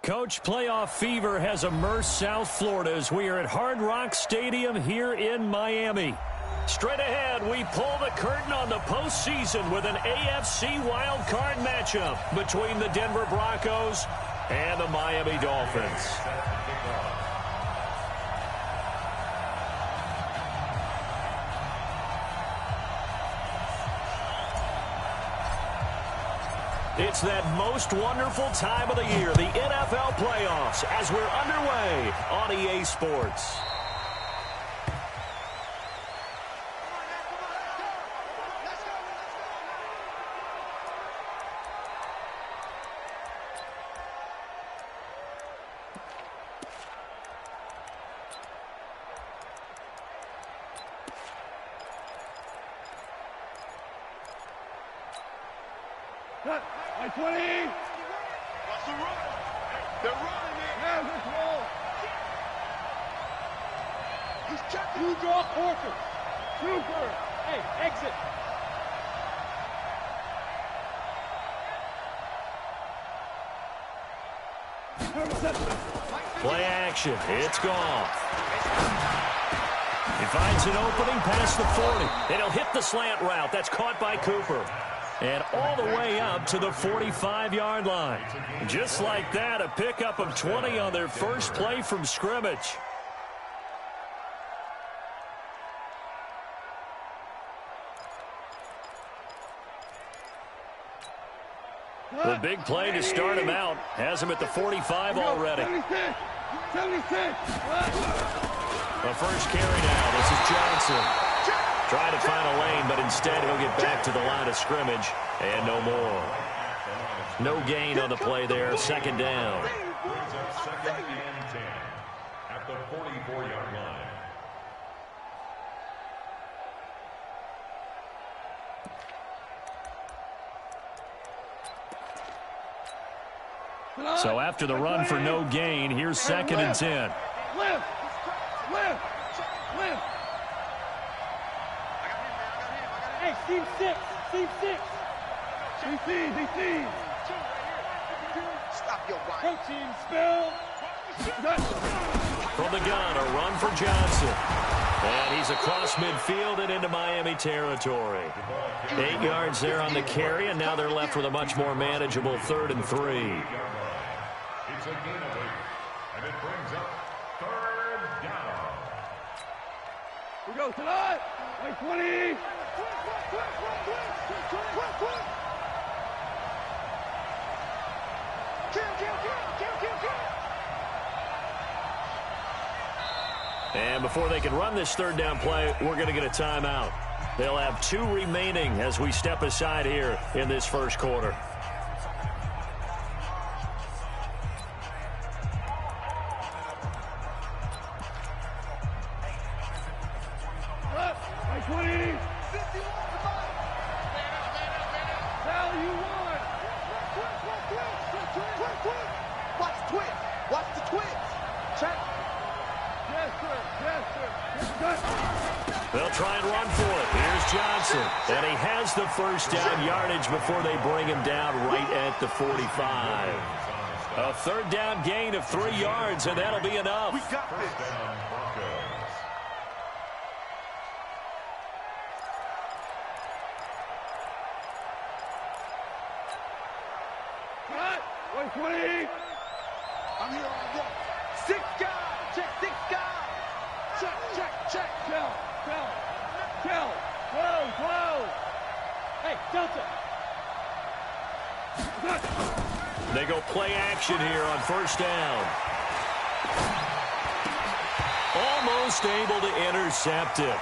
Coach, playoff fever has immersed South Florida as we are at Hard Rock Stadium here in Miami. Straight ahead, we pull the curtain on the postseason with an AFC wildcard matchup between the Denver Broncos and the Miami Dolphins. It's that most wonderful time of the year, the NFL playoffs, as we're underway on EA Sports. By 20. What's the run? They're running it. Yeah, let's roll. He's checking. You draw Corker. Super. Hey, exit. Play action. It's gone. He finds an opening past the 40. And he'll hit the slant route. That's caught by Cooper. And all the way up to the 45-yard line. Just like that, a pickup of 20 on their first play from scrimmage. The big play to start him out has him at the 45 already. 76. The first carry now. This is Johnson. Trying to find a lane, but instead he'll get back to the line of scrimmage and no more. No gain on the play there. Second down. Second and 10 at the 44-yard line. So after the run for no gain, here's second and 10. Lift. Hey, team 6. DC. Stop your body. Protein spill. From the gun, a run for Johnson. And he's across midfield and into Miami territory. 8 yards there on the carry, and now they're left with a much more manageable 3rd and 3. It's a gain of 8, and it brings up 3rd down. We go tonight. Like 20. And before they can run this 3rd down play, we're going to get a timeout. They'll have 2 remaining as we step aside here in this first quarter. They'll try and run for it. Here's Johnson. And he has the first down yardage before they bring him down right at the 45. A 3rd down gain of 3 yards, and that'll be enough. We got this. Cut. 120. I'm here on one. 6 guys. Check 6 guys. Check. Kill. Whoa. Hey, Delta. They go play action here on 1st down. Almost able to intercept it.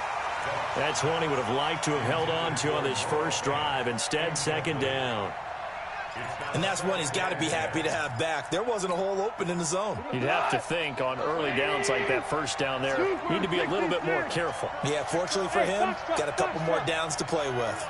That's one he would have liked to have held on to on this first drive. Instead, 2nd down. And that's one he's got to be happy to have back. There wasn't a hole open in the zone. You'd have to think on early downs like that 1st down there, need to be a little bit more careful. Yeah, fortunately for him, got a couple more downs to play with.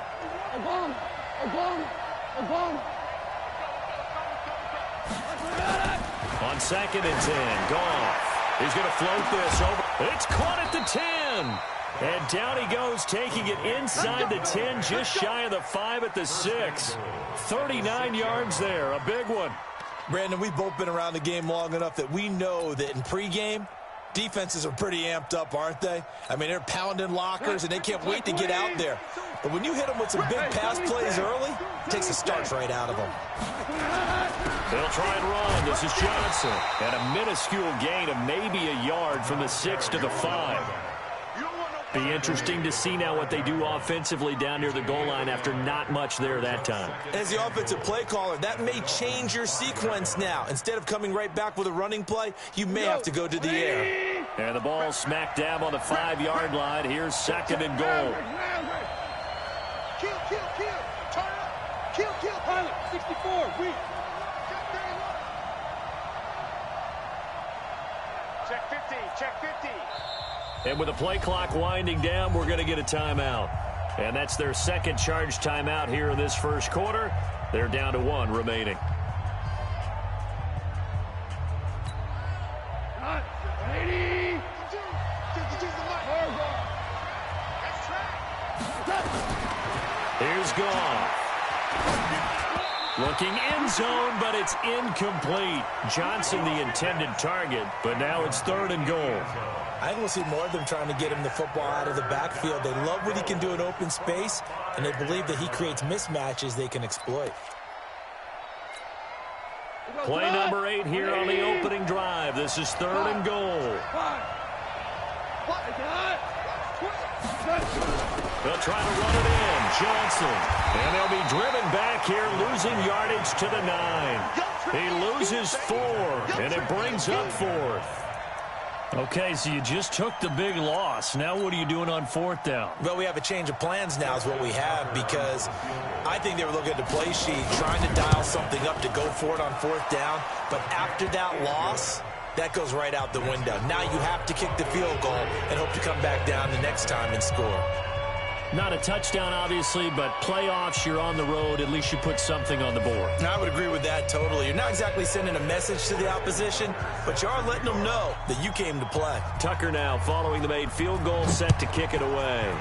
On 2nd and 10, Goff. He's going to float this over. It's caught at the 10. And down he goes, taking it inside the 10, just shy of the 5 at the 6. 39 yards there, a big one. Brandon, we've both been around the game long enough that we know that in pregame, defenses are pretty amped up, aren't they? I mean, they're pounding lockers, and they can't wait to get out there. But when you hit them with some big pass plays early, it takes the starch right out of them. They'll try and run. This is Johnson. And a minuscule gain of maybe a yard from the 6 to the 5. Be interesting to see now what they do offensively down near the goal line after not much there that time. As the offensive play caller, that may change your sequence now. Instead of coming right back with a running play, you may have to go to the air. And the ball smack dab on the 5-yard line. Here's 2nd and goal. Kill. Turn up. Kill. Pilot, 64. Weak. Check 50. And with the play clock winding down, we're going to get a timeout. And that's their second charge timeout here in this first quarter. They're down to 1 remaining. Here's Goff. Looking end zone, but it's incomplete. Johnson the intended target, but now it's 3rd and goal. I think we'll see more of them trying to get him the football out of the backfield. They love what he can do in open space, and they believe that he creates mismatches they can exploit. Play number 8 here on the opening drive. This is 3rd and goal. They'll try to run it in. Johnson. And they'll be driven back here, losing yardage to the 9. He loses 4, and it brings up 4th. Okay, so you just took the big loss. Now what are you doing on 4th down? Well, we have a change of plans now is what we have, because I think they were looking at the play sheet, trying to dial something up to go for it on 4th down. But after that loss, that goes right out the window. Now you have to kick the field goal and hope to come back down the next time and score. Not a touchdown, obviously, but playoffs, you're on the road. At least you put something on the board. I would agree with that totally. You're not exactly sending a message to the opposition, but you are letting them know that you came to play. Tucker now following the made field goal, set to kick it away.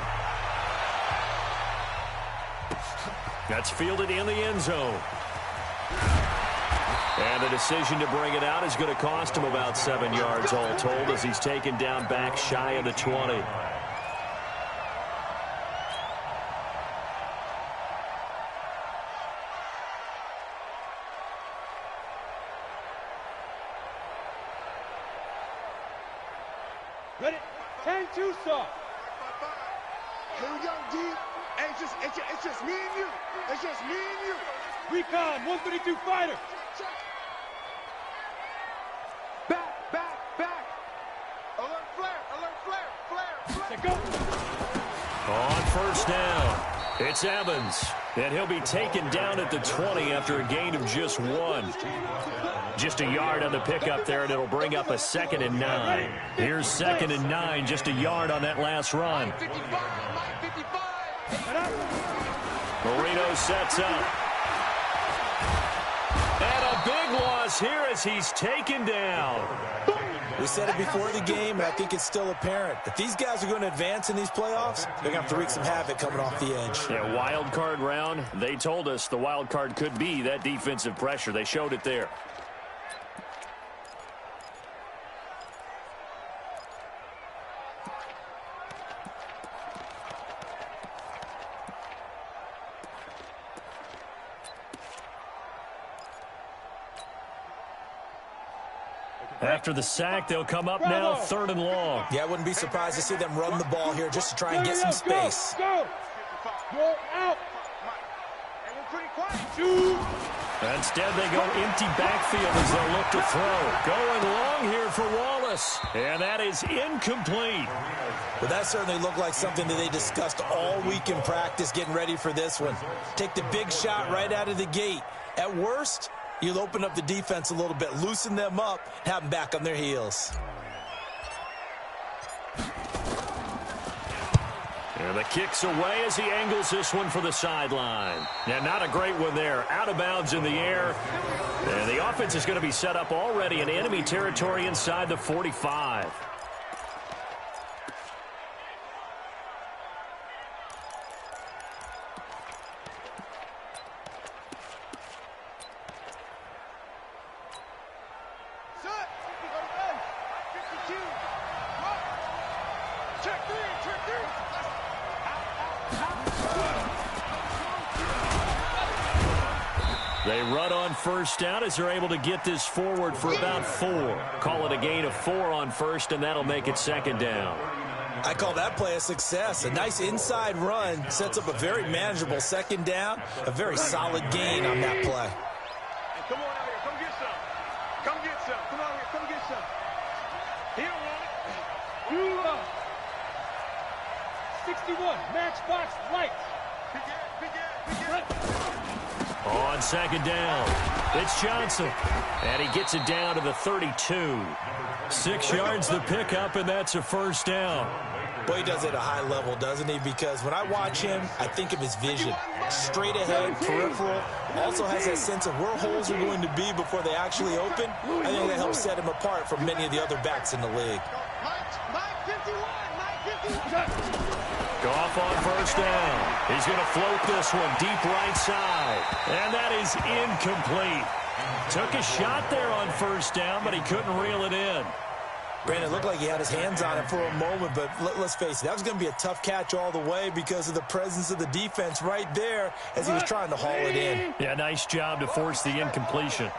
That's fielded in the end zone. And the decision to bring it out is going to cost him about 7 yards all told, as he's taken down back shy of the 20. Ready? 10-2 soft. Here we go, D. Hey, it's just me and you. It's just me and you. Recon, 132 fighter. Back. Alert flare. Let's go. On 1st down, it's Evans. And he'll be taken down at the 20 after a gain of just 1. Just a yard on the pickup there, and it'll bring up a 2nd and 9. Here's 2nd and 9, just a yard on that last run. Marino sets up. And a big loss here as he's taken down. We said it before the game, and I think it's still apparent. If these guys are going to advance in these playoffs, they're going to have to wreak some havoc coming off the edge. Yeah, wild card round. They told us the wild card could be that defensive pressure. They showed it there. After the sack, they'll come up now 3rd and long. Yeah, I wouldn't be surprised to see them run the ball here just to try and get some space. Go out. And we're pretty quiet. Instead, they go empty backfield as they'll look to throw. Going long here for Wallace. And that is incomplete. Well, that certainly looked like something that they discussed all week in practice getting ready for this one. Take the big shot right out of the gate. At worst, you'll open up the defense a little bit, loosen them up, and have them back on their heels. And the kick's away as he angles this one for the sideline. And not a great one there. Out of bounds in the air. And the offense is going to be set up already in enemy territory inside the 45. They run on first down as they're able to get this forward for about 4. Call it a gain of 4 on first, and that'll make it second down. I call that play a success. A nice inside run sets up a very manageable second down, a very solid gain on that play. Hey, come on out here. Come get some. Come get some. Come on here. Come get some. He don't want it. You up. 61. Matchbox lights. On second down, it's Johnson. And he gets it down to the 32. 6 yards the pickup, and that's a first down. Boy, he does it at a high level, doesn't he? Because when I watch him, I think of his vision. Straight ahead, peripheral. Also has that sense of where holes are going to be before they actually open. I think that helps set him apart from many of the other backs in the league. Goff on first down. He's going to float this one deep right side. And that is incomplete. Took a shot there on first down, but he couldn't reel it in. Brandon, it looked like he had his hands on it for a moment, but let's face it, that was going to be a tough catch all the way because of the presence of the defense right there as he was trying to haul it in. Yeah, nice job to force the incompletion.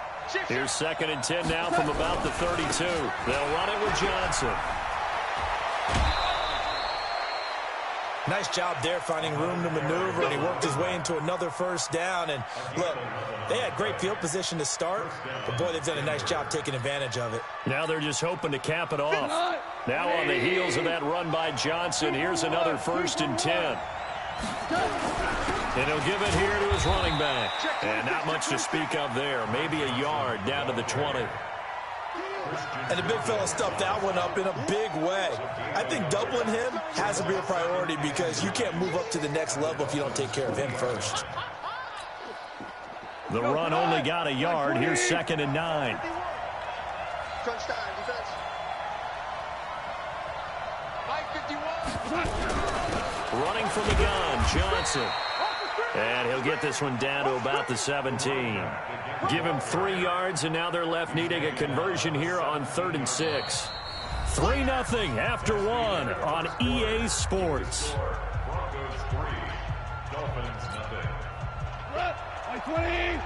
Here's 2nd and 10 now from about the 32. They'll run it with Johnson. Nice job there finding room to maneuver, and he worked his way into another first down. And look, they had great field position to start, but boy, they've done a nice job taking advantage of it. Now they're just hoping to cap it off. Now on the heels of that run by Johnson, here's another 1st and 10. And he'll give it here to his running back. And not much to speak of there. Maybe a yard down to the 20. And the big fella stuffed that one up in a big way. I think doubling him has to be a priority because you can't move up to the next level if you don't take care of him first. The run only got a yard. Here's 2nd and 9. Running from the gun, Johnson. And he'll get this one down to about the 17. Give him 3 yards, and now they're left needing a conversion here on 3rd and 6. 3-0 after 1 on EA Sports. Broncos 3, Dolphins 0. 20.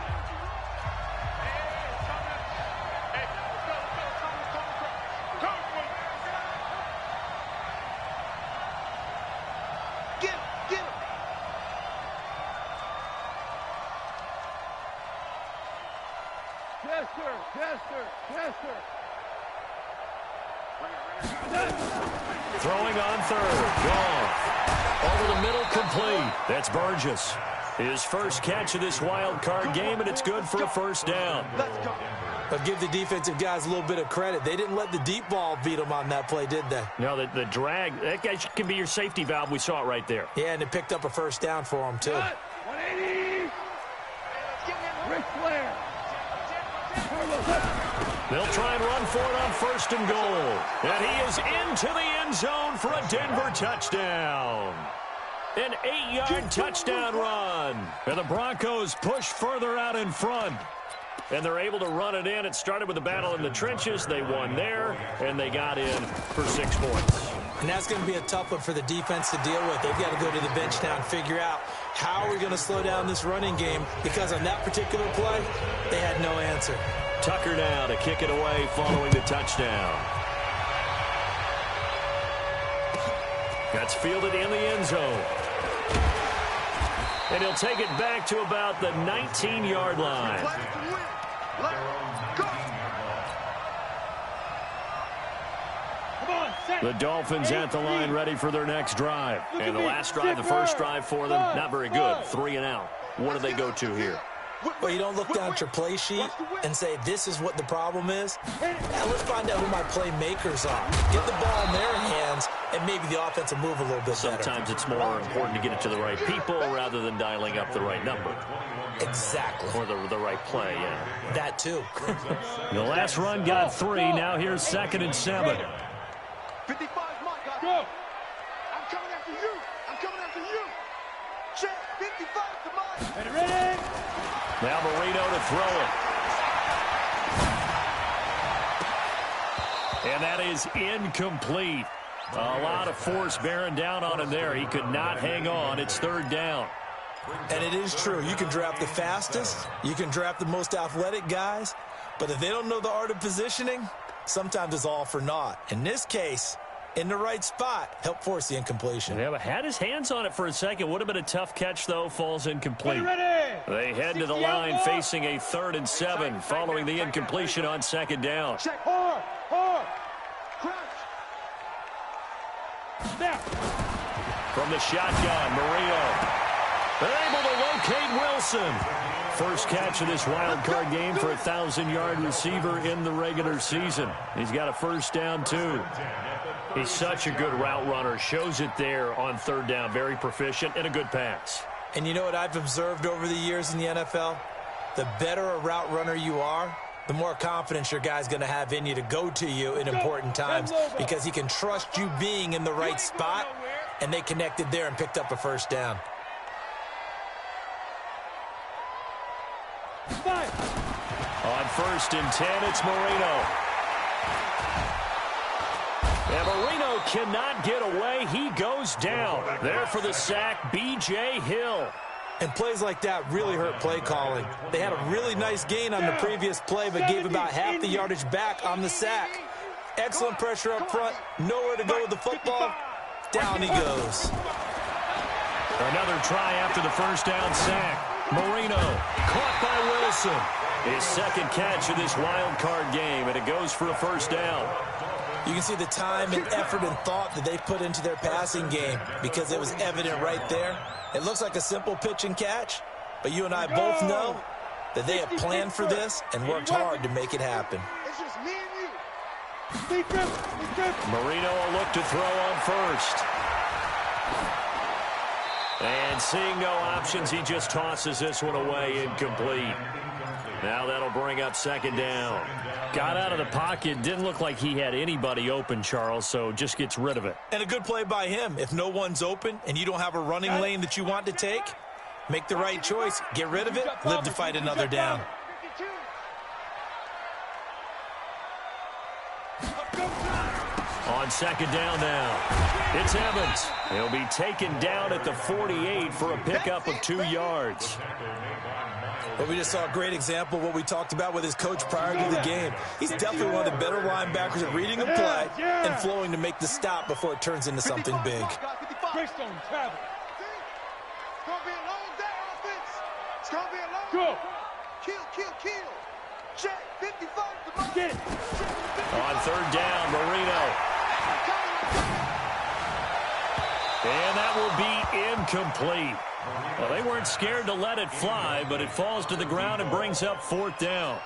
Throwing on 3rd. Goff. Over the middle, complete. That's Burgess. His first catch of this wild card game, and it's good for a 1st down. But give the defensive guys a little bit of credit. They didn't let the deep ball beat them on that play, did they? No, the drag, that guy can be your safety valve. We saw it right there. Yeah, and it picked up a 1st down for them, too. 180. Ric Flair. They'll try and run for it on 1st and goal. And he is into the end zone for a Denver touchdown. An 8-yard touchdown run. And the Broncos push further out in front. And they're able to run it in. It started with a battle in the trenches. They won there, and they got in for 6 points. And that's going to be a tough one for the defense to deal with. They've got to go to the bench now and figure out how are we going to slow down this running game, because on that particular play, they had no answer. Tucker now to kick it away following the touchdown. That's fielded in the end zone. And he'll take it back to about the 19-yard line. The Dolphins at the line ready for their next drive. And the last drive, the first drive for them, not very good. 3 and out. What do they go to here? Well, you don't look down at your play sheet and say, this is what the problem is. Now let's find out who my playmakers are. Get the ball in their hands, and maybe the offense will move a little bit better. Sometimes it's more important to get it to the right people rather than dialing up the right number. Exactly. Or the right play, yeah. That, too. The last run got 3. Now here's 2nd and 7. 55, Mike. Go. I'm coming after you. I'm coming after you. Check. 55 to Mike. Ready? Now Marino to throw it. And that is incomplete. A lot of force bearing down on him there. He could not hang on. It's 3rd down. And it is true. You can draft the fastest. You can draft the most athletic guys. But if they don't know the art of positioning, sometimes it's all for naught. In this case, in the right spot, help force the incompletion. Yeah, but had his hands on it for a second. Would have been a tough catch, though. Falls incomplete. They head to the line facing a 3rd and 7 following the incompletion on 2nd down. Check hard, hard. Crouch. Snap. From the shotgun, Marino. They're able to locate Wilson. First catch of this wild card game for a 1,000-yard receiver in the regular season. He's got a first down, too. He's such a good route runner. Shows it there on 3rd down. Very proficient and a good pass. And you know what I've observed over the years in the NFL? The better a route runner you are, the more confidence your guy's going to have in you to go to you in important times because he can trust you being in the right spot, and they connected there and picked up a first down. On 1st and 10, it's Marino. And Marino cannot get away. He goes down. There for the sack, B.J. Hill. And plays like that really hurt play calling. They had a really nice gain on the previous play, but gave about half the yardage back on the sack. Excellent pressure up front. Nowhere to go with the football. Down he goes. Another try after the first down sack. Marino caught by Wilson. His 2nd catch of this wild card game, and it goes for a first down. You can see the time and effort and thought that they put into their passing game because it was evident right there. It looks like a simple pitch and catch, but you and I both know that they have planned for this and worked hard to make it happen. It's just me and you. Marino will look to throw on 1st. And seeing no options, he just tosses this one away, incomplete. Now that'll bring up 2nd down. Got out of the pocket, didn't look like he had anybody open, Charles, so just gets rid of it. And a good play by him. If no one's open and you don't have a running lane that you want to take, make the right choice. Get rid of it, live to fight another down. On 2nd down now, it's Evans. He'll be taken down at the 48 for a pickup of 2 yards. But we just saw a great example of what we talked about with his coach prior to the game. He's definitely one of the better linebackers at reading a play and flowing to make the stop before it turns into something big. Greystone travel. It's going to be a long day, offense. It's going to be a long Go. Kill. Check. 55. Get it. On 3rd down, Marino. And that will be incomplete. Well, they weren't scared to let it fly, but it falls to the ground and brings up 4th down.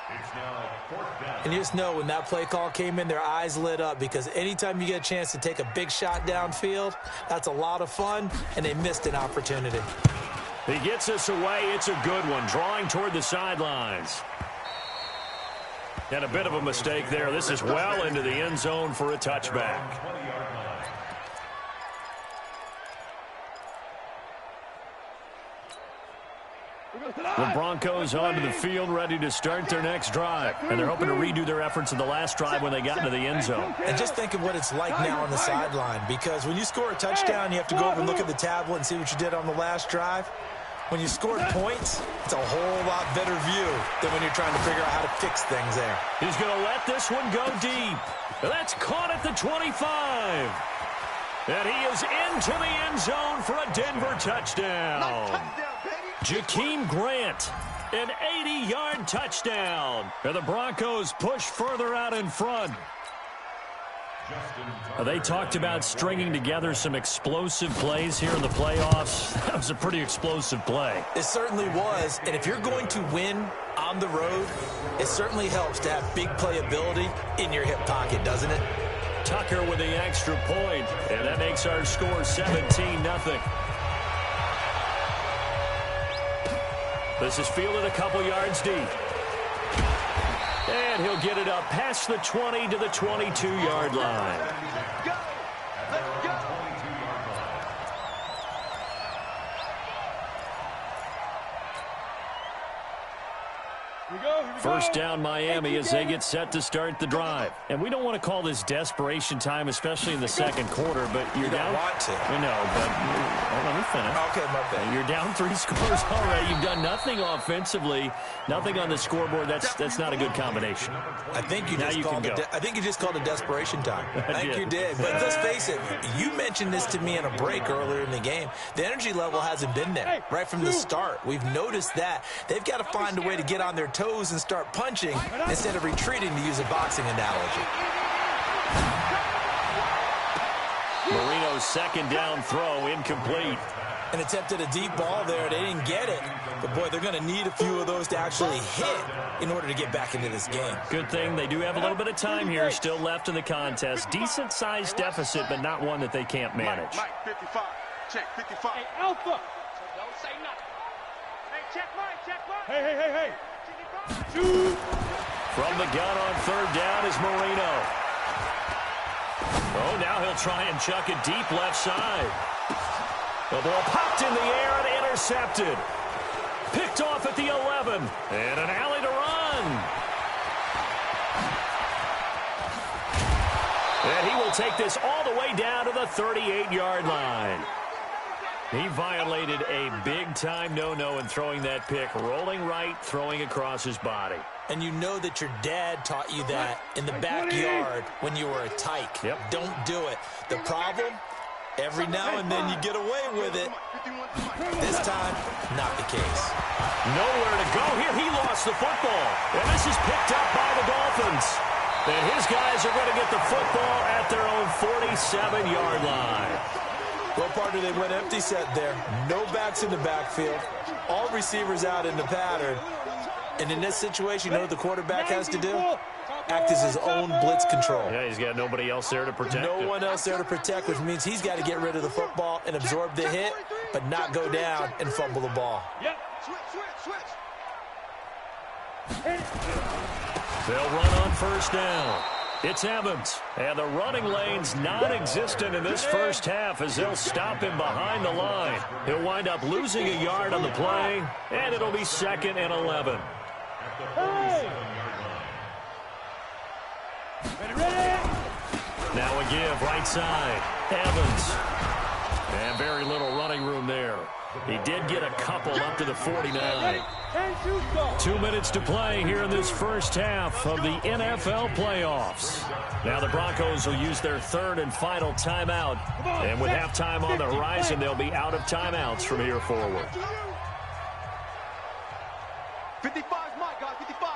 And you just know when that play call came in, their eyes lit up because anytime you get a chance to take a big shot downfield, that's a lot of fun, and they missed an opportunity. He gets us away. It's a good one, drawing toward the sidelines. And a bit of a mistake there. This is well into the end zone for a touchback. The Broncos onto the field, ready to start their next drive. And they're hoping to redo their efforts in the last drive when they got into the end zone. And just think of what it's like now on the sideline, because when you score a touchdown, you have to go over and look at the tablet and see what you did on the last drive. When you scored points, it's a whole lot better view than when you're trying to figure out how to fix things there. He's going to let this one go deep. That's caught at the 25. And he is into the end zone for a Denver touchdown. Jakeem Grant, an 80-yard touchdown. And the Broncos push further out in front. They talked about stringing together some explosive plays here in the playoffs. That was a pretty explosive play. It certainly was. And if you're going to win on the road, it certainly helps to have big playability in your hip pocket, doesn't it? Tucker with the extra point, and that makes our score 17-0. This is fielded a couple yards deep. And he'll get it up past the 20 to the 22-yard line. Go. Let's go. Here we First down Miami as they get set to start the drive. And we don't want to call this desperation time, especially in the second quarter, but you're down. You don't want to. I know, but let me finish. Okay, my bad. You're down 3 scores already. You've done nothing offensively, nothing on the scoreboard. That's not a good combination. I think you just called it desperation time. I think you did. But let's face it, you mentioned this to me in a break earlier in the game. The energy level hasn't been there right from the start. We've noticed that. They've got to find a way to get on their toes and start punching instead of retreating, to use a boxing analogy. Marino's second down throw incomplete. And attempted a deep ball there. They didn't get it. But, boy, they're going to need a few of those to actually hit in order to get back into this game. Good thing they do have a little bit of time here still left in the contest. Decent-sized deficit, but not one that they can't manage. Mike, 55. Check, 55. Hey, Alpha. Don't say nothing. Hey, check Mike, check Mike. Hey. Shoot. From the gun on third down is Marino. Oh, now he'll try and chuck it deep left side. The ball popped in the air and intercepted. Picked off at the 11. And an alley to run. And he will take this all the way down to the 38-yard line. He violated a big-time no-no in throwing that pick. Rolling right, throwing across his body. And you know that your dad taught you that in the backyard when you were a tyke. Yep. Don't do it. The problem, every now and then you get away with it. This time, not the case. Nowhere to go here. He lost the football. And this is picked up by the Dolphins. And his guys are going to get the football at their own 47-yard line. Well, partner, they went empty set there. No backs in the backfield. All receivers out in the pattern. And in this situation, you know what the quarterback has to do? Act as his own blitz control. Yeah, he's got nobody else there to protect him. No one else there to protect, which means he's got to get rid of the football and absorb the hit, but not go down and fumble the ball. Yep. Switch. They'll run on first down. It's Evans, and the running lane's non-existent in this first half as they'll stop him behind the line. He'll wind up losing a yard on the play, and it'll be 2nd and 11. Hey. Ready. Now a give, right side. Evans. And very little running room there. He did get a couple up to the 49. 2 minutes to play here in this first half of the NFL playoffs. Now the Broncos will use their third and final timeout. And with halftime on the horizon, they'll be out of timeouts from here forward. 55's my guy, 55.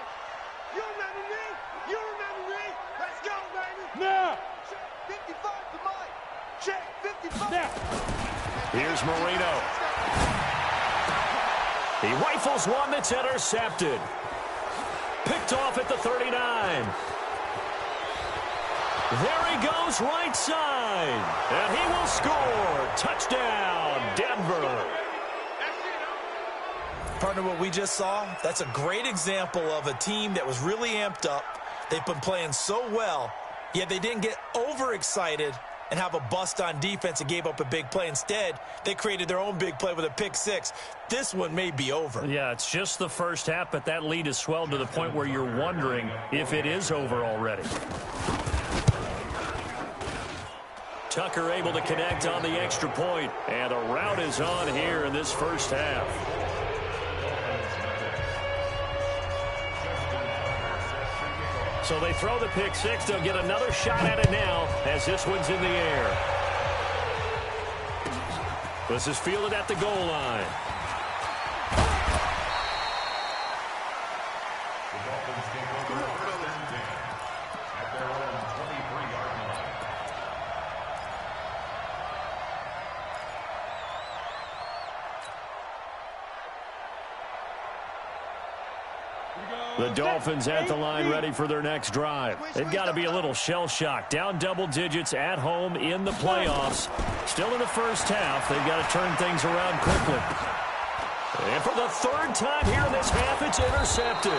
You remember me? You remember me? Let's go, baby. Now. 55 to Mike. Check, 55. Now. Here's Marino. He rifles one that's intercepted. Picked off at the 39. There he goes, right side. And he will score. Touchdown, Denver. Partner, what we just saw, that's a great example of a team that was really amped up. They've been playing so well, yet they didn't get overexcited and have a bust on defense and gave up a big play. Instead, they created their own big play with a pick six. This one may be over. Yeah, it's just the first half, but that lead has swelled to the point where you're wondering if it is over already. Tucker able to connect on the extra point, and a rout is on here in this first half. So they throw the pick six. They'll get another shot at it now as this one's in the air. This is fielded at the goal line. The Dolphins at the line ready for their next drive. They've got to be a little shell-shocked. Down double digits at home in the playoffs. Still in the first half. They've got to turn things around quickly. And for the third time here in this half, it's intercepted.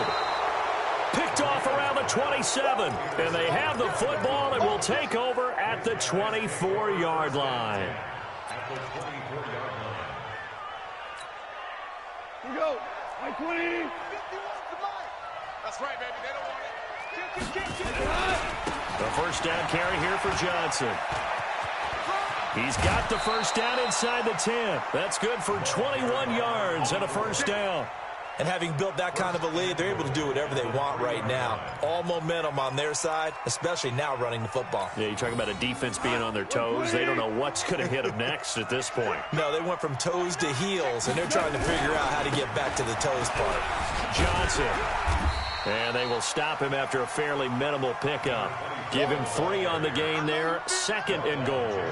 Picked off around the 27. And they have the football and will take over at the 24-yard line. Here we go. 20. That's right, baby. They don't want it. The first down carry here for Johnson. He's got the first down inside the 10. That's good for 21 yards and a first down. And having built that kind of a lead, they're able to do whatever they want right now. All momentum on their side, especially now running the football. Yeah, you're talking about a defense being on their toes. They don't know what's going to hit them next at this point. No, they went from toes to heels, and they're trying to figure out how to get back to the toes part. Johnson. And they will stop him after a fairly minimal pickup. Give him 3 on the gain there. 2nd and goal.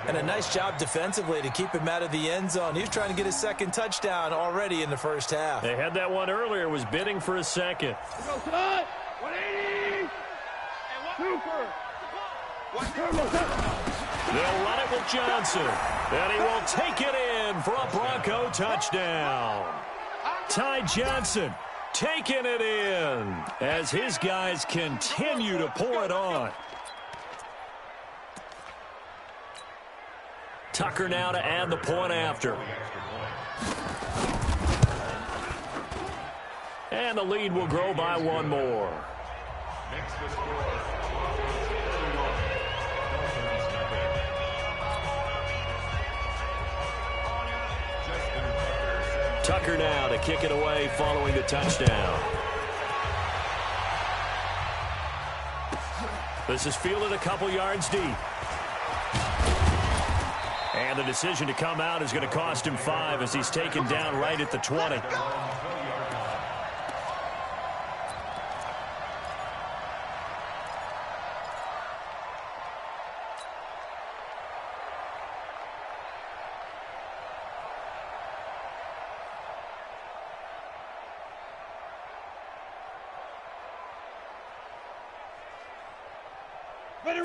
And a nice job defensively to keep him out of the end zone. He was trying to get his 2nd touchdown already in the first half. They had that one earlier, was bidding for a 2nd. 180. Super. They'll run it with Johnson. And he will take it in for a Bronco touchdown. Ty Johnson taking it in as his guys continue to pour it on. Tucker now to add the point after. And the lead will grow by 1 more. Tucker now to kick it away following the touchdown. This is fielded a couple yards deep. And the decision to come out is going to cost him 5 as he's taken down right at the 20.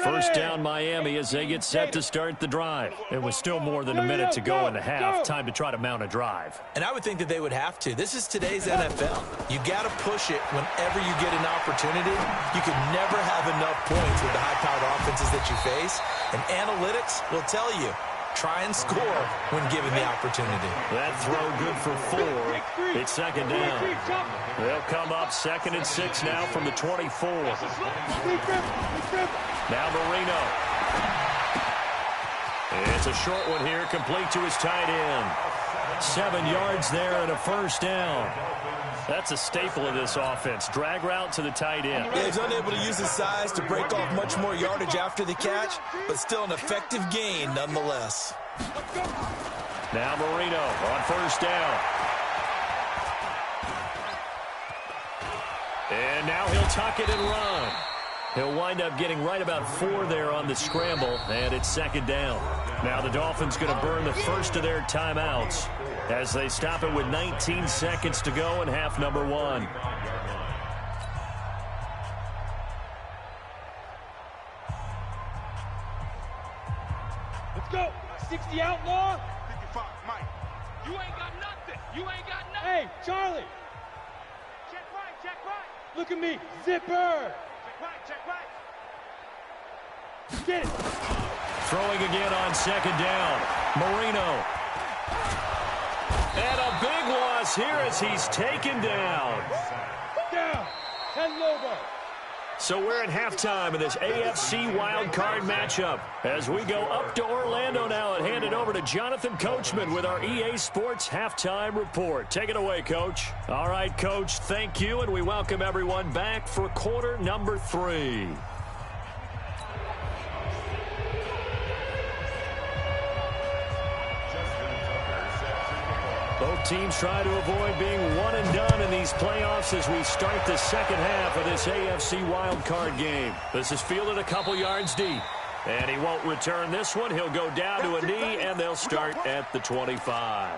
First down Miami as they get set to start the drive. It was still more than a minute to go in the half. Time to try to mount a drive. And I would think that they would have to. This is today's NFL. You got to push it whenever you get an opportunity. You can never have enough points with the high-powered offenses that you face. And analytics will tell you, try and score when given the opportunity. That throw good for 4. It's 2nd down. They'll come up 2nd and 6 now from the 24. Now Marino. It's a short one here, complete to his tight end. 7 yards there and a first down. That's a staple of this offense. Drag route to the tight end. Yeah, he's unable to use his size to break off much more yardage after the catch, but still an effective gain nonetheless. Now Marino on first down. And now he'll tuck it and run. He'll wind up getting right about 4 there on the scramble, and it's 2nd down. Now the Dolphins going to burn the first of their timeouts as they stop it with 19 seconds to go in half number 1. Let's go. 60 outlaw. 55, Mike. You ain't got nothing. You ain't got nothing. Hey, Charlie. Check right, check right. Look at me. Zipper. Check right, check right. Get it. Throwing again on 2nd down. Marino. And a big loss here as he's taken down. Down. And Lobo. So we're at halftime of this AFC wildcard matchup as we go up to Orlando now and hand it over to Jonathan Coachman with our EA Sports halftime report. Take it away, Coach. All right, Coach, thank you, and we welcome everyone back for quarter number 3. Both teams try to avoid being one and done in these playoffs as we start the second half of this AFC wildcard game. This is fielded a couple yards deep. And he won't return this one. He'll go down to a knee, and they'll start at the 25.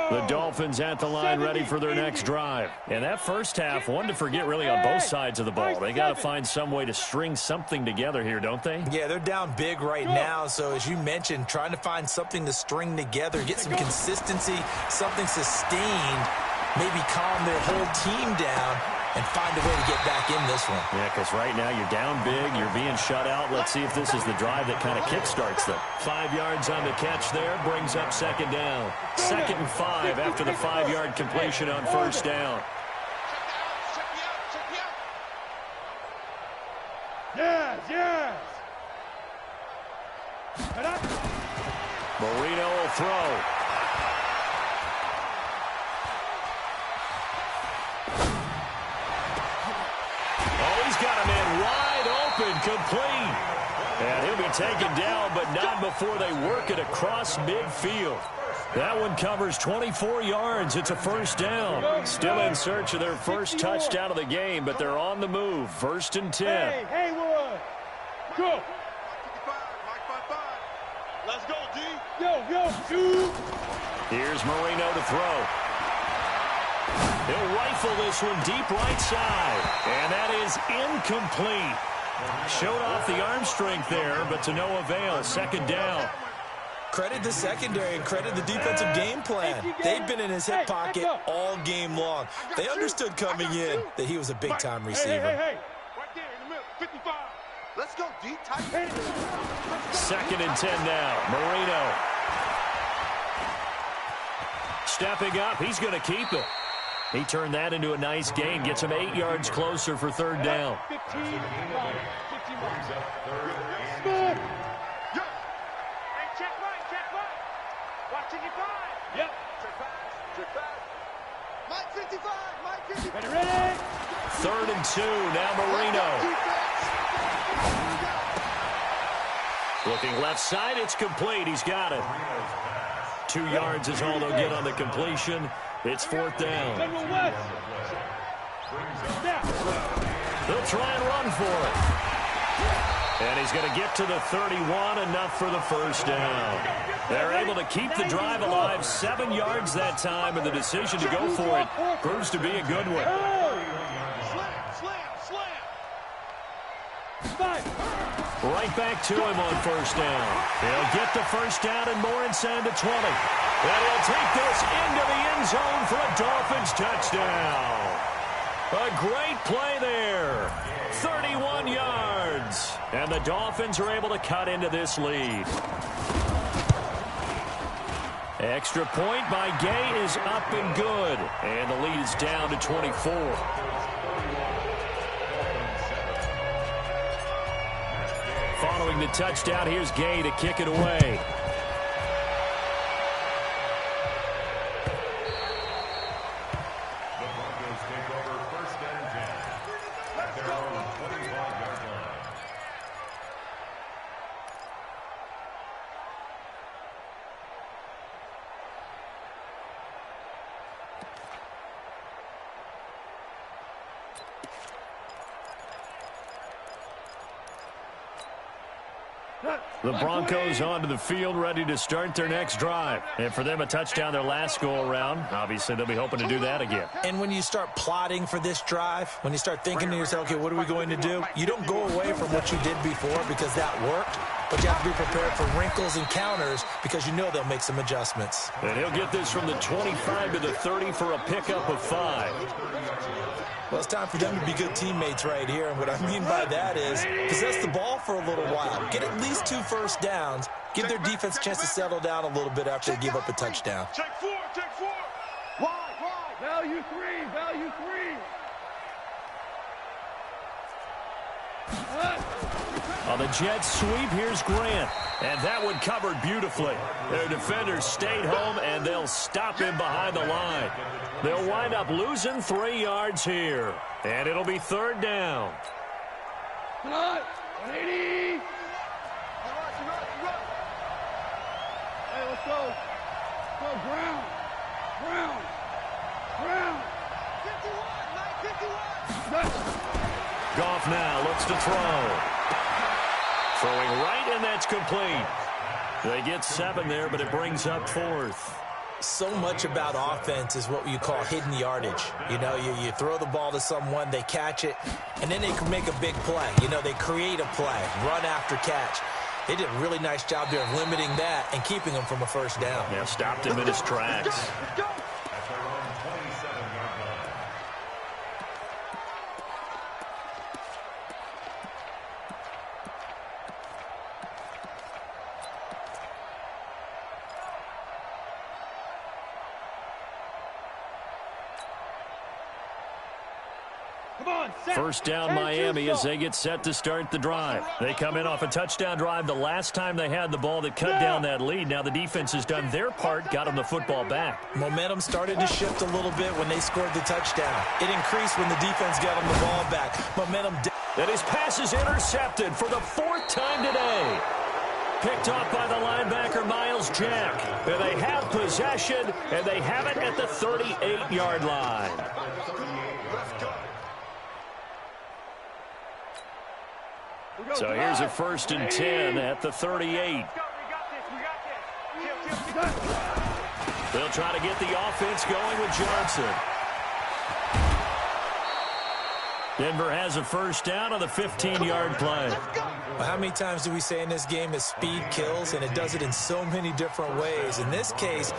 The Dolphins at the line ready for their next drive. And that first half, one to forget really on both sides of the ball. They got to find some way to string something together here, don't they? Yeah, they're down big right now. So as you mentioned, trying to find something to string together, get some consistency, something sustained, maybe calm their whole team down and find a way to get back in this one. Yeah, because right now you're down big, you're being shut out. Let's see if this is the drive that kind of kickstarts them. 5 yards on the catch there, brings up second down. 2nd and 5 after the 5-yard completion on first down. Yes, yes. Marino will throw. Oh, he's got him in wide open, complete. And he'll be taken down, but not before they work it across midfield. That one covers 24 yards. It's a first down. Still in search of their first touchdown of the game, but they're on the move. 1st and 10. Hey, Wood. Go. Let's go, D. Yo, two. Here's Marino to throw. He'll rifle this one deep right side. And that is incomplete. Showed off the arm strength there, but to no avail. 2nd down. Credit the secondary and credit the defensive game plan. They've been in his hip pocket all game long. They understood coming in that he was a big-time receiver. Hey. Right there in the middle. 55. Let's go, D. Tight. 2nd and 10 now. Marino. Stepping up. He's going to keep it. He turned that into a nice gain. Gets him 8 yards closer for 3rd down. 15. Brings up 3rd and Smith. 2. Hey, check right. Watching you five. Yep. Check back. Mike 55. Mike 55. Ready. 3rd and 2. Now Marino. Looking left side. It's complete. He's got it. 2 yards is all they'll get on the completion. It's 4th down. General West. They'll try and run for it. And he's going to get to the 31, enough for the first down. They're able to keep the drive alive, 7 yards that time, and the decision to go for it proves to be a good one. Slam. Right back to him on first down. He'll get the first down and more inside the 20. And he'll take this into the end zone for a Dolphins touchdown. A great play there. 31 yards. And the Dolphins are able to cut into this lead. Extra point by Gay is up and good. And the lead is down to 24. Following the touchdown, here's Gay to kick it away. The Broncos take over 1st and 10 at their own 25-yard line. The Broncos onto the field, ready to start their next drive. And for them, a touchdown their last go-around. Obviously, they'll be hoping to do that again. And when you start plotting for this drive, when you start thinking to yourself, okay, what are we going to do? You don't go away from what you did before because that worked, but you have to be prepared for wrinkles and counters because you know they'll make some adjustments. And he'll get this from the 25 to the 30 for a pickup of 5. Well, it's time for them to be good teammates right here, and what I mean by that is possess the ball for a little while. Get at least 2 first downs. Give their defense a chance to settle down a little bit after they give up a touchdown. Check 4. Wide. Value 3. On the Jets sweep, here's Grant. And that one covered beautifully. Their defenders stayed home, and they'll stop him behind the line. They'll wind up losing 3 yards here. And it'll be 3rd down. Cut. 180. You're right. Hey, let's go. Go, Brown. 51, Mike 51. Goff now looks to throw. Throwing right, and that's complete. They get 7 there, but it brings up 4th. So much about offense is what you call hidden yardage. You know, you throw the ball to someone, they catch it, and then they can make a big play. You know, they create a play, run after catch. They did a really nice job there of limiting that and keeping him from a first down. Yeah, stopped him in his tracks. At their own 27-yard line. First down Miami as they get set to start the drive. They come in off a touchdown drive the last time they had the ball that cut down that lead. Now the defense has done their part, got them the football back. Momentum started to shift a little bit when they scored the touchdown. It increased when the defense got them the ball back. Momentum. And his pass is intercepted for the 4th time today. Picked off by the linebacker, Miles Jack. And they have possession, and they have it at the 38-yard line. So here's a 1st and 10 at the 38. They'll try to get the offense going with Johnson. Denver has a 1st down on the 15-yard play. Well, how many times do we say in this game that speed kills, and it does it in so many different ways? In this case,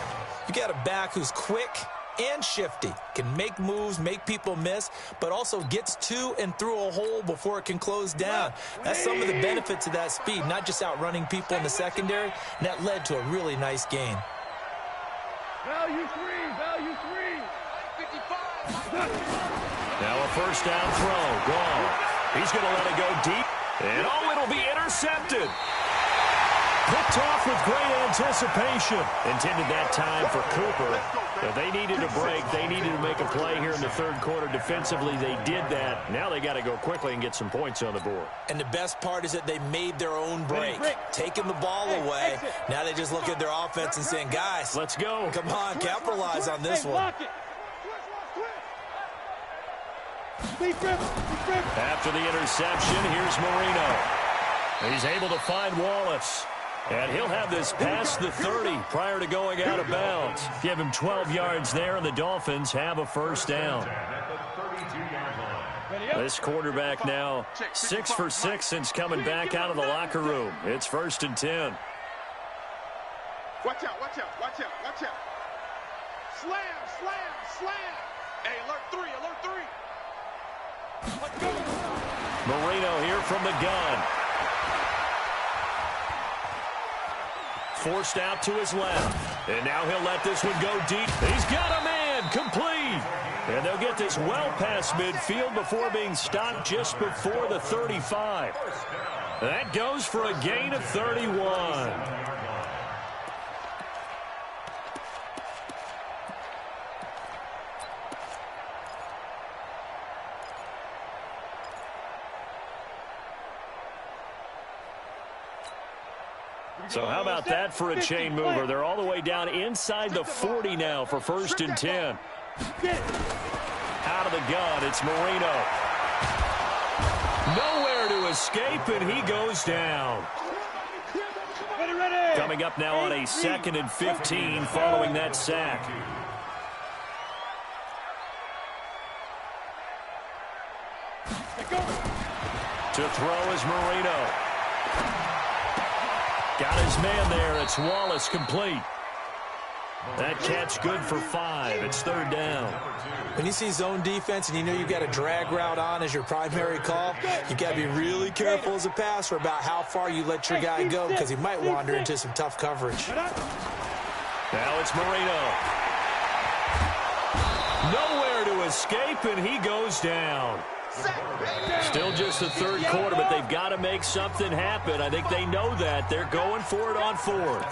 you got a back who's quick and shifty, can make moves, make people miss, but also gets to and through a hole before it can close down. That's some of the benefits of that speed, not just outrunning people in the secondary, and that led to a really nice gain. Value 3. 55. Now a 1st down throw, gone. He's going to let it go deep, and it'll be intercepted. Picked off with great anticipation. Intended that time for Cooper. But they needed a break. They needed to make a play here in the 3rd quarter. Defensively, they did that. Now they got to go quickly and get some points on the board. And the best part is that they made their own break. Taking the ball away. Now they just look at their offense and saying, guys, let's go. Come on, capitalize on this one. After the interception, here's Marino. He's able to find Wallace. And he'll have this past the 30 prior to going out of bounds. Give him 12 yards there, and the Dolphins have a 1st down. This quarterback now 6 for 6 since coming back out of the locker room. It's 1st and 10. Watch out. Slam. Hey, alert 3. Marino here from the gun. Forced out to his left. And now he'll let this one go deep. He's got a man, complete. And they'll get this well past midfield before being stopped just before the 35. That goes for a gain of 31. So how about that for a chain mover? They're all the way down inside the 40 now for 1st and 10. Out of the gun, it's Marino. Nowhere to escape, and he goes down. Coming up now on a 2nd and 15 following that sack. To throw is Marino. Got his man there. It's Wallace, complete. That catch good for 5. It's 3rd down. When you see zone defense and you know you've got a drag route on as your primary call, you've got to be really careful as a passer about how far you let your guy go because he might wander into some tough coverage. Now it's Marino. Nowhere to escape, and he goes down. Still just the 3rd quarter, but they've got to make something happen. I think they know that. They're going for it on 4th.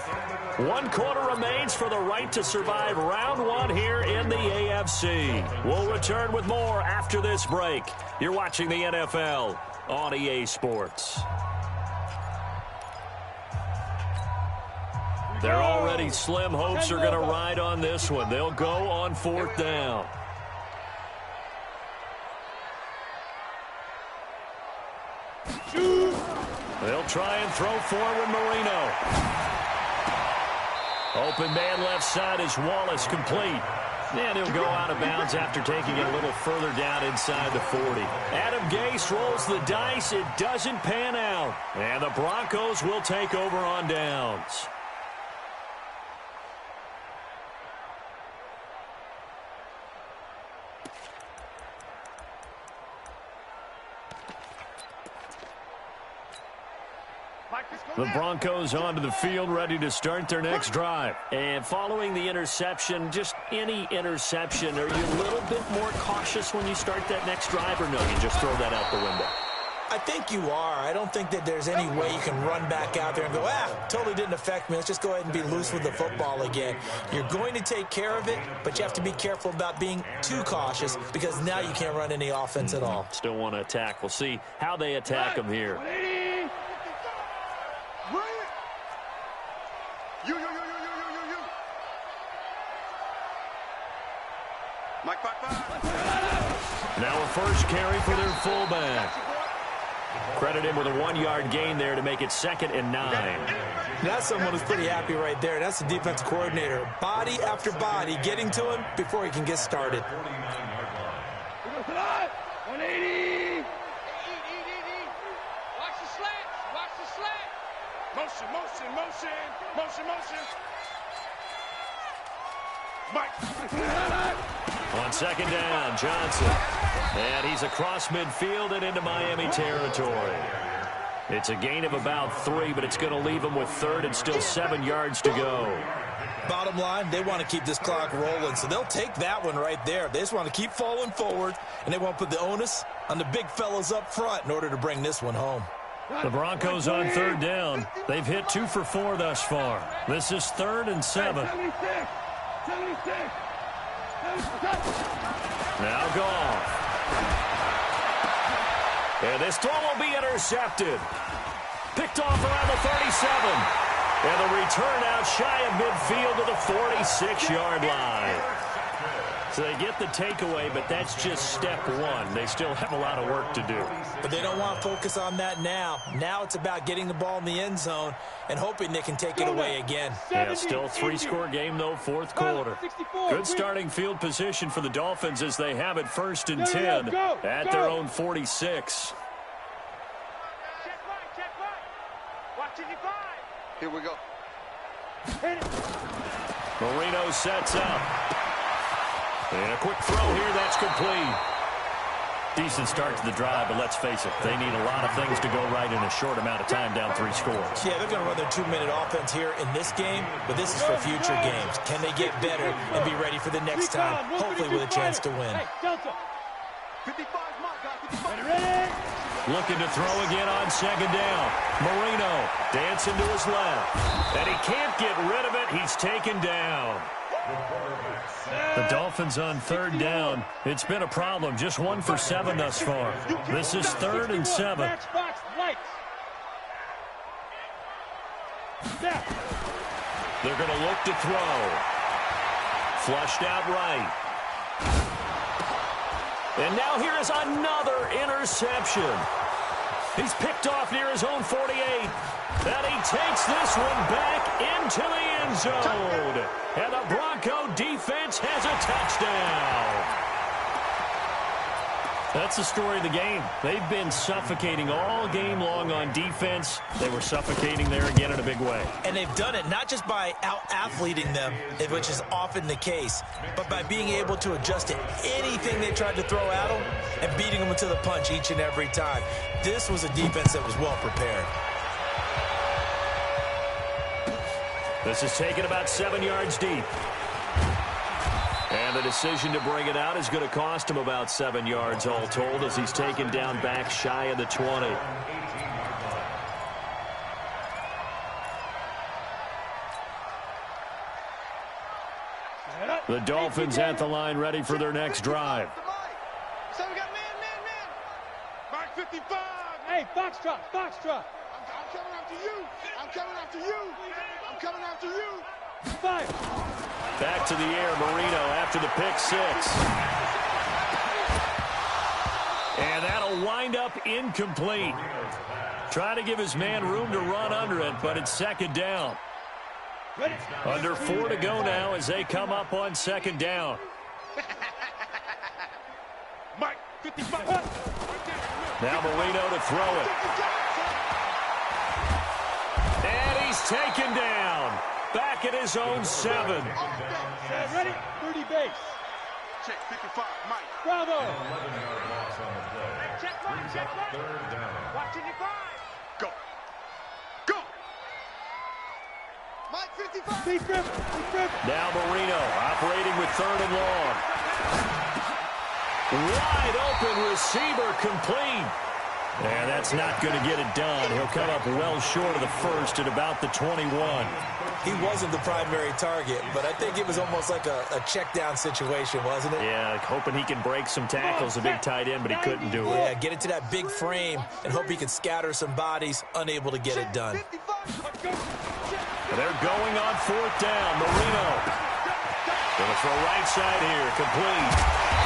1 quarter remains for the right to survive round 1 here in the AFC. We'll return with more after this break. You're watching the NFL on EA Sports. Their already slim hopes are going to ride on this one. They'll go on 4th down. They'll try and throw forward Marino. Open man left side is Wallace, complete. And he'll go out of bounds after taking it a little further down inside the 40. Adam Gase rolls the dice. It doesn't pan out. And the Broncos will take over on downs. The Broncos onto the field, ready to start their next drive. And following the interception, just any interception, are you a little bit more cautious when you start that next drive, or no, you just throw that out the window? I think you are. I don't think that there's any way you can run back out there and go, totally didn't affect me. Let's just go ahead and be loose with the football again. You're going to take care of it, but you have to be careful about being too cautious because now you can't run any offense at all. Still want to attack. We'll see how they attack them here. Mike, now a first carry for their fullback. Credit him with a 1-yard gain there to make it 2nd and 9. That's someone who's pretty happy right there. That's the defense coordinator. Body after body getting to him before he can get started. 180. Watch the slats. Watch the slats. Motion, motion, motion. Motion, motion. Mike. On 2nd down, Johnson. And he's across midfield and into Miami territory. It's a gain of about 3, but it's going to leave him with 3rd and still 7 yards to go. Bottom line, they want to keep this clock rolling, so they'll take that one right there. They just want to keep falling forward, and they want to put the onus on the big fellas up front in order to bring this one home. The Broncos on 3rd down. They've hit 2 for 4 thus far. This is 3rd and 7. 76. Now Goff. And this throw will be intercepted. Picked off around the 37. And the return out shy of midfield to the 46-yard line. So they get the takeaway, but that's just step 1. They still have a lot of work to do. But they don't want to focus on that now. Now it's about getting the ball in the end zone and hoping they can take it away again. Yeah, still a 3-score game, though, 4th quarter. Good starting field position for the Dolphins as they have it 1st and 10 at their own 46. Here we go. Marino sets up. And a quick throw here, that's complete. Decent start to the drive, but let's face it, they need a lot of things to go right in a short amount of time, down 3 scores. Yeah, they're going to run their 2-minute offense here in this game, but this is for future games. Can they get better and be ready for the next time, hopefully with a chance to win? 55, Mike, guys, 55. Looking to throw again on 2nd down. Marino dancing to his left. And he can't get rid of it. He's taken down. The Dolphins on 3rd down. It's been a problem. Just 1 for 7 thus far. This is 3rd and 7. They're going to look to throw. Flushed out right. And now here is another interception. He's picked off near his own 48. And he takes this one back into the end zone. And the Bronco defense has a touchdown. That's the story of the game. They've been suffocating all game long on defense. They were suffocating there again in a big way. And they've done it not just by out-athleting them, which is often the case, but by being able to adjust to anything they tried to throw at them and beating them to the punch each and every time. This was a defense that was well prepared. This is taken about 7 yards deep. And the decision to bring it out is going to cost him about 7 yards all told as he's taken down back shy of the 20. The Dolphins at the line ready for their next drive. So we got man. Mark 55. Hey, Foxtrot. I'm coming after you. I'm coming after you. Fire. Back to the air, Marino after the pick 6. And that'll wind up incomplete. Trying to give his man room to run under it, but it's 2nd down. Under 4 to go now as they come up on 2nd down. Mike 55. Now Marino to throw it. And he's taken down. Back at his own 7. Ready? 30 base. Check 55, Mike. Bravo. Check one. Watch 55. Go. Now Marino operating with 3rd and long. Wide open receiver complete. And that's not going to get it done. He'll come up well short of the first at about the 21. He wasn't the primary target, but I think it was almost like a check down situation, wasn't it? Yeah, hoping he can break some tackles, a big tight end, but he couldn't do it. Yeah, get it to that big frame and hope he can scatter some bodies, unable to get it done. They're going on 4th down. Marino. Going to throw right side here, complete.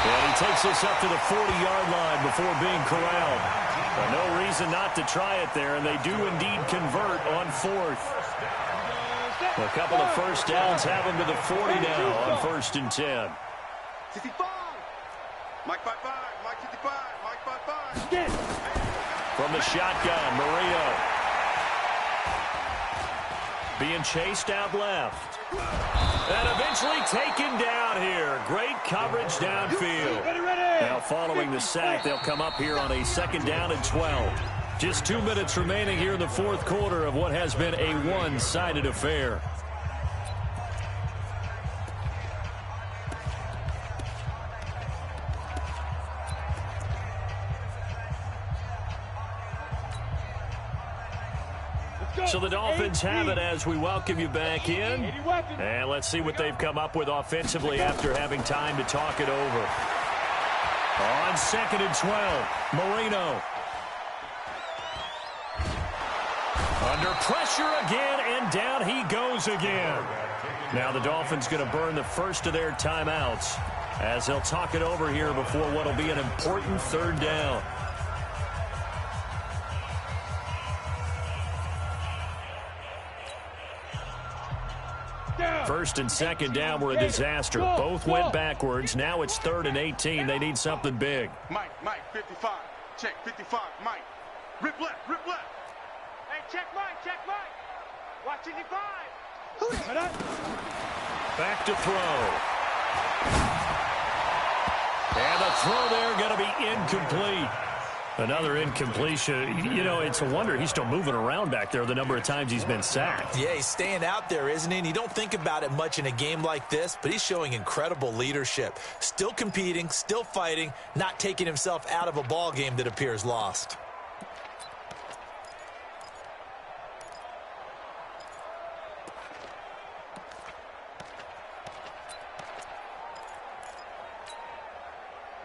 And he takes this up to the 40-yard line before being corralled. But no reason not to try it there, and they do indeed convert on 4th. A couple of first downs have them to the 40 now on 1st and 10. 55. Mike 55. Mike 55. Mike 55. From the shotgun, Marino. Being chased out left. And eventually taken down here. Great coverage downfield. Now following the sack, they'll come up here on a 2nd down and 12. Just 2 minutes remaining here in the 4th quarter of what has been a one-sided affair. So the Dolphins have it as we welcome you back in. And let's see what they've come up with offensively after having time to talk it over. On 2nd and 12, Marino. Under pressure again, and down he goes again. Now the Dolphins going to burn the first of their timeouts as they'll talk it over here before what will be an important 3rd down. First and 2nd down were a disaster. Both went backwards. Now it's 3rd and 18. They need something big. Mike, 55. Check, 55. Mike. Rip left, rip left. Hey, check Mike. Watch 55. Back to throw. And the throw there going to be incomplete. Another incompletion. You know, it's a wonder he's still moving around back there the number of times he's been sacked. Yeah, he's staying out there, isn't he? And you don't think about it much in a game like this, but he's showing incredible leadership. Still competing, still fighting, not taking himself out of a ball game that appears lost.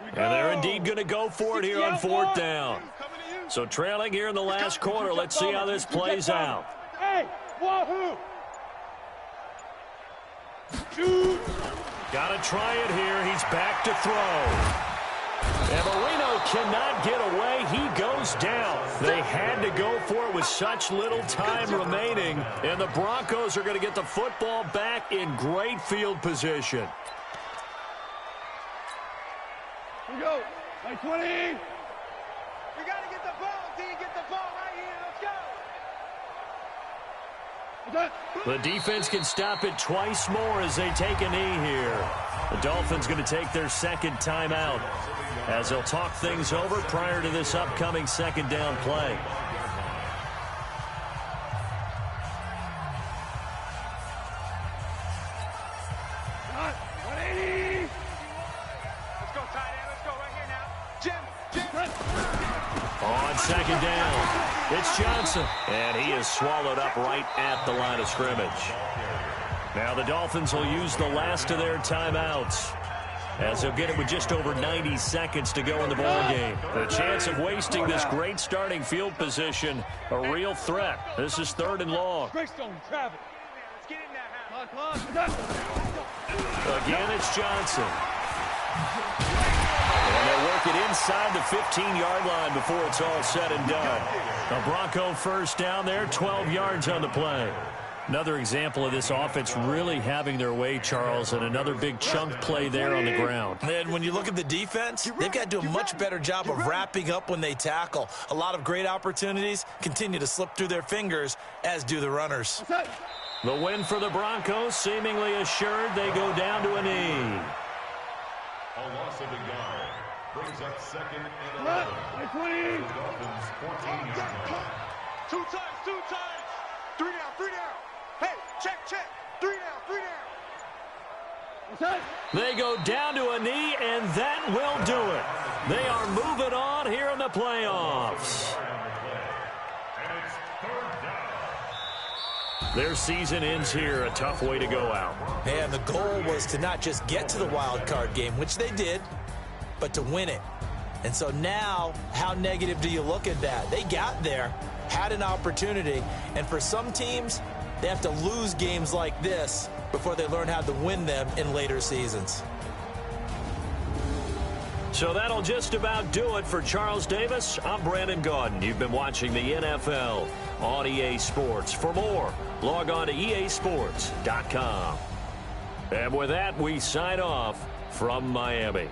And they're indeed going to go for it here on 4th down. So trailing here in the last quarter. Let's see how this plays out. Hey, wahoo! Got to try it here. He's back to throw. And Marino cannot get away. He goes down. They had to go for it with such little time remaining. And the Broncos are going to get the football back in great field position. Here we go. Like 20. We got to get the ball, D. Get the ball right here. Let's go. The defense can stop it twice more as they take a knee here. The Dolphins going to take their 2nd timeout as they'll talk things over prior to this upcoming 2nd down play. On 2nd down, it's Johnson, and he is swallowed up right at the line of scrimmage. Now the Dolphins will use the last of their timeouts as they'll get it with just over 90 seconds to go in the ball game. The chance of wasting this great starting field position, a real threat. This is 3rd and long. Again, it's Johnson. And they'll work it inside the 15-yard line before it's all said and done. A Bronco first down there, 12 yards on the play. Another example of this offense really having their way, Charles, and another big chunk play there on the ground. And when you look at the defense, they've got to do a much better job of wrapping up when they tackle. A lot of great opportunities continue to slip through their fingers, as do the runners. The win for the Broncos seemingly assured. They go down to a knee. A loss of a yard brings up 2nd and 11. The Dolphins 14-yard line. Two times. 3 down. Hey, check. 3 down. They go down to a knee, and that will do it. They are moving on here in the playoffs. Their season ends here. A tough way to go out. And the goal was to not just get to the wild card game, which they did, but to win it. And so now, how negative do you look at that? They got there, had an opportunity, and for some teams, they have to lose games like this before they learn how to win them in later seasons. So that'll just about do it for Charles Davis. I'm Brandon Gaudin. You've been watching the NFL on EA Sports. For more, log on to easports.com. And with that, we sign off from Miami.